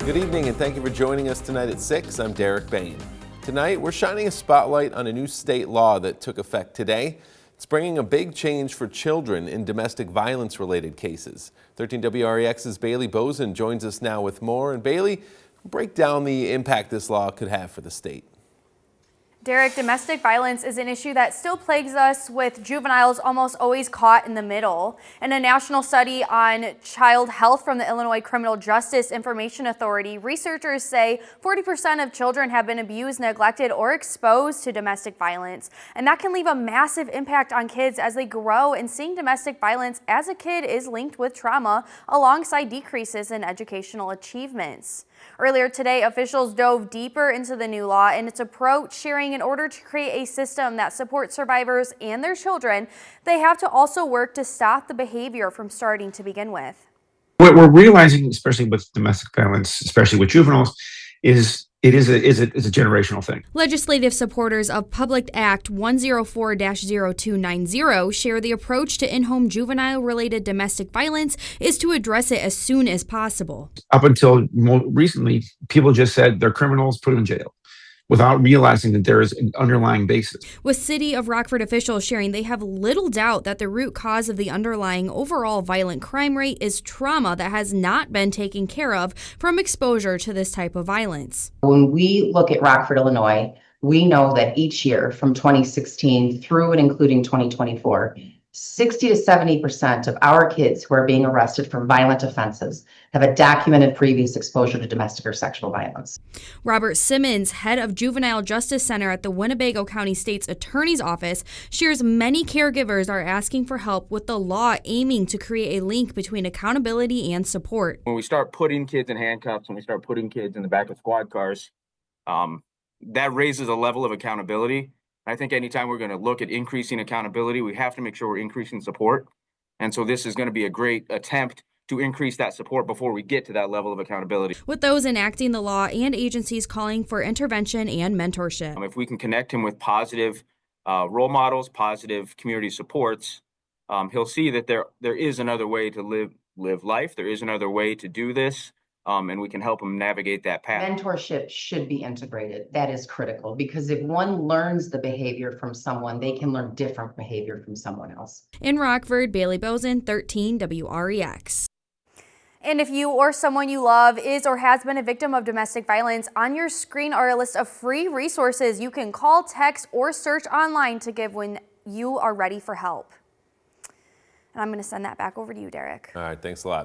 Good evening and thank you for joining us tonight at 6. I'm Derek Bain. Tonight we're shining a spotlight on a new state law that took effect today. It's bringing a big change for children in domestic violence related cases. 13 WREX's Bailey Bozen joins us now with more. And Bailey, break down the impact this law could have for the state. Derek, domestic violence is an issue that still plagues us, with juveniles almost always caught in the middle. In a national study on child health from the Illinois Criminal Justice Information Authority, researchers say 40% of children have been abused, neglected, or exposed to domestic violence. And that can leave a massive impact on kids as they grow, and seeing domestic violence as a kid is linked with trauma alongside decreases in educational achievements. Earlier today, officials dove deeper into the new law and its approach, sharing in order to create a system that supports survivors and their children, they have to also work to stop the behavior from starting to begin with. What we're realizing, especially with domestic violence, especially with juveniles, is it is a generational thing. Legislative supporters of Public Act 104-0290 share the approach to in-home juvenile-related domestic violence is to address it as soon as possible. Up until more recently, people just said they're criminals, put them in jail, without realizing that there is an underlying basis. With City of Rockford officials sharing they have little doubt that the root cause of the underlying overall violent crime rate is trauma that has not been taken care of from exposure to this type of violence. When we look at Rockford, Illinois, we know that each year from 2016 through and including 2024, 60 to 70% of our kids who are being arrested for violent offenses have a documented previous exposure to domestic or sexual violence. Robert Simmons, head of Juvenile Justice Center at the Winnebago County State's Attorney's Office, shares many caregivers are asking for help with the law aiming to create a link between accountability and support. When we start putting kids in handcuffs, when we start putting kids in the back of squad cars, that raises a level of accountability. I think anytime we're going to look at increasing accountability, we have to make sure we're increasing support. And so this is going to be a great attempt to increase that support before we get to that level of accountability. With those enacting the law and agencies calling for intervention and mentorship. If we can connect him with positive role models, positive community supports, he'll see that there is another way to live life. There is another way to do this. And we can help them navigate that path. Mentorship should be integrated. That is critical, because if one learns the behavior from someone, they can learn different behavior from someone else. In Rockford, Bailey Bozen, 13 WREX. And if you or someone you love is or has been a victim of domestic violence, on your screen are a list of free resources you can call, text, or search online to give when you are ready for help. And I'm going to send that back over to you, Derek. All right, thanks a lot.